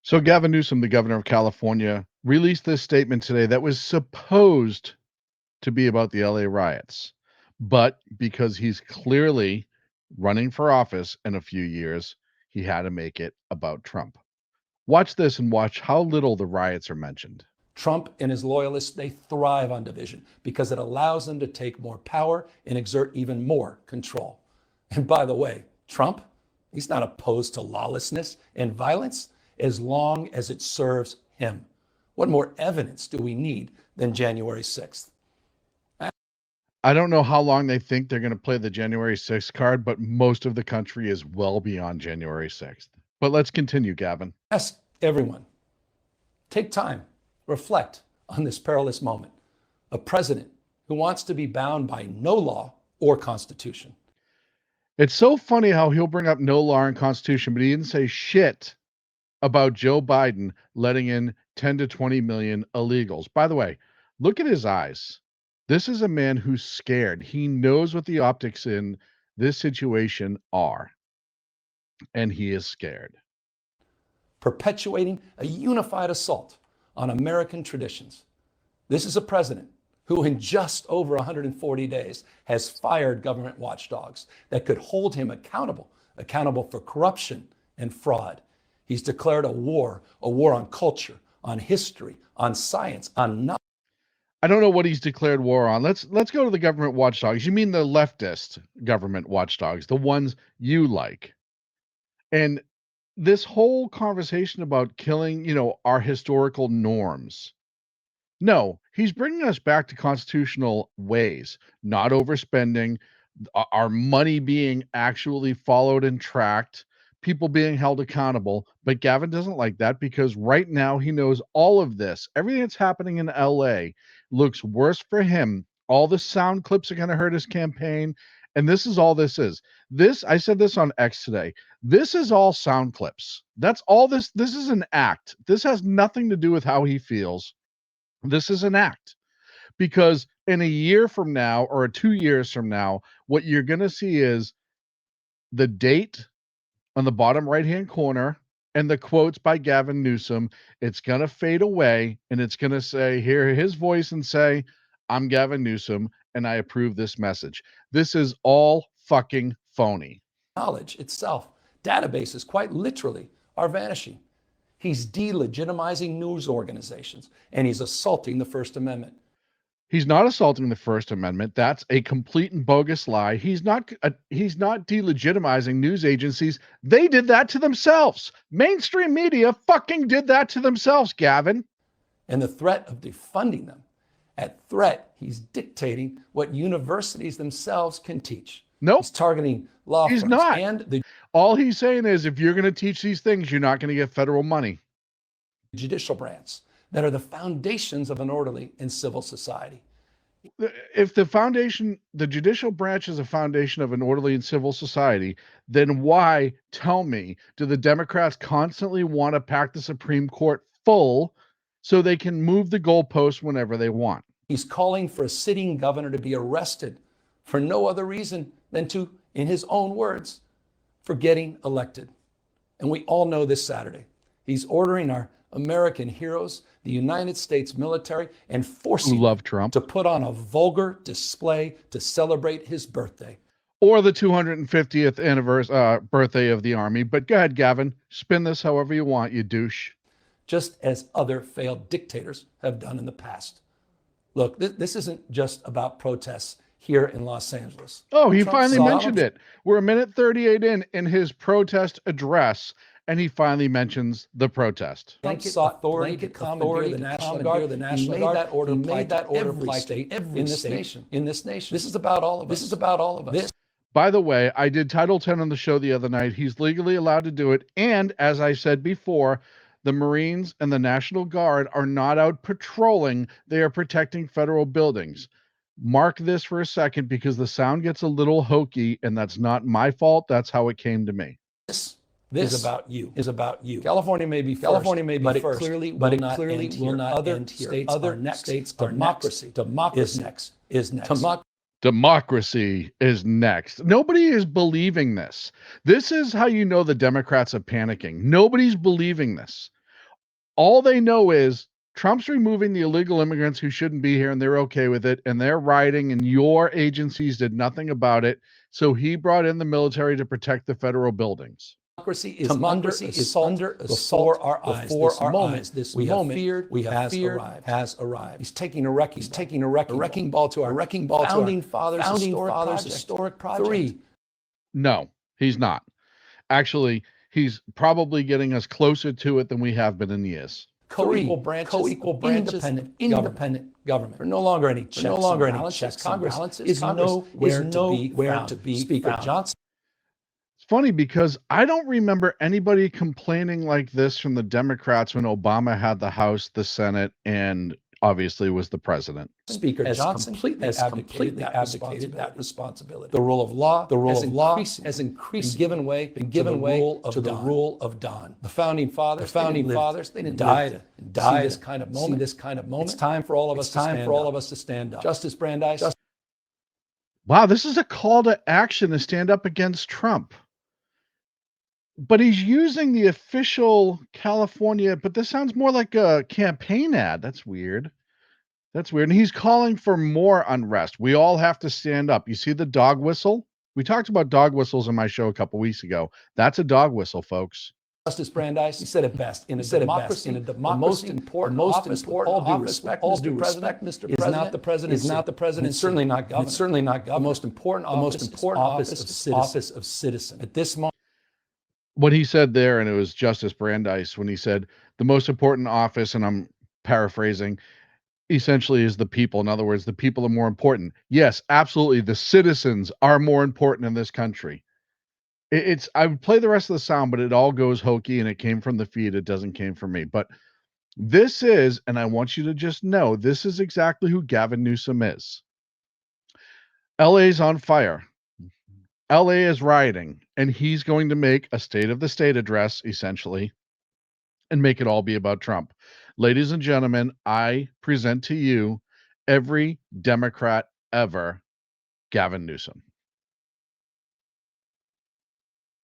So Gavin Newsom, the governor of California, released this statement today that was supposed to be about the LA riots. But because he's clearly running for office in a few years, he had to make it about Trump. Watch this and watch how little the riots are mentioned. Trump and his loyalists, they thrive on division because it allows them to take more power and exert even more control. And by the way, Trump, he's not opposed to lawlessness and violence as long as it serves him. What more evidence do we need than January 6th? I don't know how long they think they're going to play the January 6th card, but most of the country is well beyond January 6th. But let's continue, Gavin. Ask everyone, take time, reflect on this perilous moment. A president who wants to be bound by no law or constitution. It's so funny how he'll bring up no law and constitution, but he didn't say shit about Joe Biden letting in 10 to 20 million illegals. By the way, look at his eyes. This is a man who's scared. He knows what the optics in this situation are, and he is scared. Perpetuating a unified assault on American traditions. This is a president who in just over 140 days has fired government watchdogs that could hold him accountable for corruption and fraud. He's declared a war on culture, on history, on science, on knowledge. I don't know what he's declared war on. Let's go to the government watchdogs. You mean the leftist government watchdogs, the ones you like. And this whole conversation about killing, our historical norms. No, he's bringing us back to constitutional ways, not overspending, our money being actually followed and tracked, people being held accountable. But Gavin doesn't like that because right now he knows all of this. Everything that's happening in LA looks worse for him. All the sound clips are going to hurt his campaign. And this is all this is. I said this on X today. This is all sound clips. That's all this. This is an act. This has nothing to do with how he feels. This is an act. Because in a year from now or 2 years from now, what you're going to see is the date on the bottom right-hand corner and the quotes by Gavin Newsom. It's going to fade away and it's going to say, hear his voice and say, I'm Gavin Newsom and I approve this message. This is all fucking phony. Knowledge itself, databases quite literally are vanishing. He's delegitimizing news organizations and he's assaulting the First Amendment. He's not assaulting the First Amendment. That's a complete and bogus lie. He's not delegitimizing news agencies. They did that to themselves. Mainstream media fucking did that to themselves, Gavin. And the threat of defunding them. At threat, he's dictating what universities themselves can teach. Nope. He's targeting law firms. He's not. And all he's saying is if you're going to teach these things, you're not going to get federal money. Judicial branch that are the foundations of an orderly and civil society. If the judicial branch is a foundation of an orderly and civil society, then why, tell me, do the Democrats constantly want to pack the Supreme Court full so they can move the goalposts whenever they want? He's calling for a sitting governor to be arrested for no other reason than to, in his own words, for getting elected. And we all know this Saturday, he's ordering our American heroes, the United States military, and forcing Trump to put on a vulgar display to celebrate his birthday. Or the 250th birthday of the Army. But go ahead, Gavin, spin this however you want, you douche. Just as other failed dictators have done in the past. Look, this isn't just about protests here in Los Angeles. Oh, he finally mentioned it. We're a minute 38 in his protest address, and he finally mentions the protest. Trump sought authority to commandeer the National Guard. He made that order apply to every state in this nation. This is about all of us. By the way, I did Title 10 on the show the other night. He's legally allowed to do it. And as I said before, the Marines and the National Guard are not out patrolling. They are protecting federal buildings. Mark this for a second because the sound gets a little hokey, and that's not my fault. That's how it came to me. This is about you. California may be first, but it clearly will not end. Other states, democracy is next. Democracy is next. Nobody is believing this. This is how you know the Democrats are panicking. Nobody's believing this. All they know is Trump's removing the illegal immigrants who shouldn't be here, and they're okay with it, and they're rioting, and your agencies did nothing about it. So he brought in the military to protect the federal buildings. Democracy is under assault before our eyes. This moment we have feared has arrived. He's taking a wrecking ball to our founding fathers' historic project. 3. No, he's not. Actually, he's probably getting us closer to it than we have been in years. Co-equal branches, independent government. There are no longer any checks and balances. Congress is nowhere to be Speaker Johnson. It's funny because I don't remember anybody complaining like this from the Democrats when Obama had the House, the Senate, and obviously was the president. Speaker Johnson has completely abdicated that responsibility. The rule of law has increased, given way to the rule of Don. The founding fathers, they didn't die this kind of moment. It's time for all of us to stand up. Justice Brandeis. Wow, this is a call to action to stand up against Trump. But he's using the official California, but this sounds more like a campaign ad. That's weird. And he's calling for more unrest. We all have to stand up. You see the dog whistle? We talked about dog whistles in my show a couple weeks ago. That's a dog whistle, folks. Justice Brandeis, he said it best. In a democracy, the most important office, with all due respect, Mr. President, is not the president, and certainly not governor. The most important office of citizen. At this moment, what he said there, and it was Justice Brandeis when he said the most important office, and I'm paraphrasing, essentially is the people. In other words, the people are more important. Yes, absolutely. The citizens are more important in this country. I would play the rest of the sound, but it all goes hokey and it came from the feed. It doesn't came from me. But this is, and I want you to just know, this is exactly who Gavin Newsom is. LA's on fire. LA is rioting, and he's going to make a state of the state address, essentially, and make it all be about Trump. Ladies and gentlemen, I present to you every Democrat ever, Gavin Newsom.